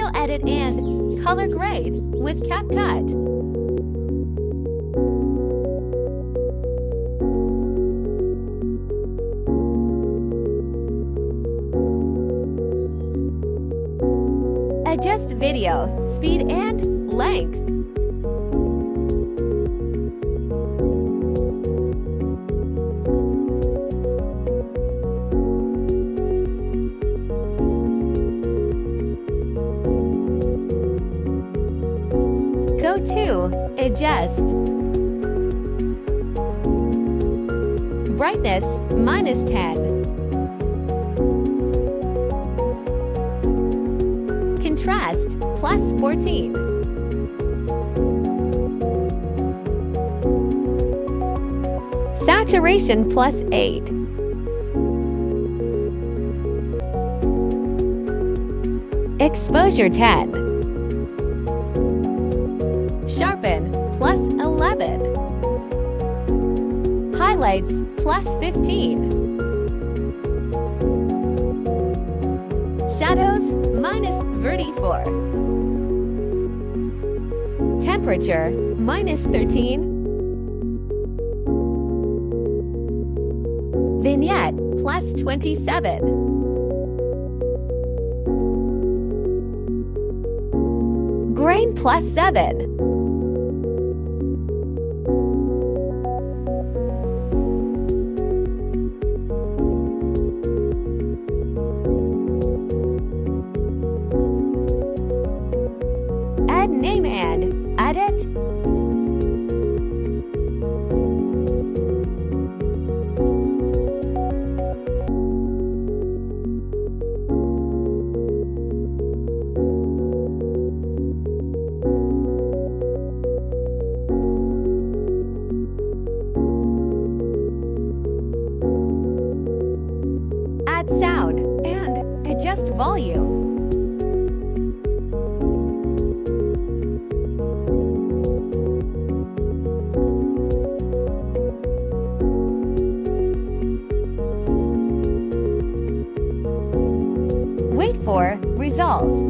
Video edit and color grade with CapCut. Adjust video speed and length. Go to Adjust. Brightness -10. Contrast +14. Saturation +8. Exposure 10. Sharpen +11. Highlights +15. Shadows -34. Temperature -13. Vignette +27. Grain +7. Add name and edit. Add sound and adjust volume. Wait for results.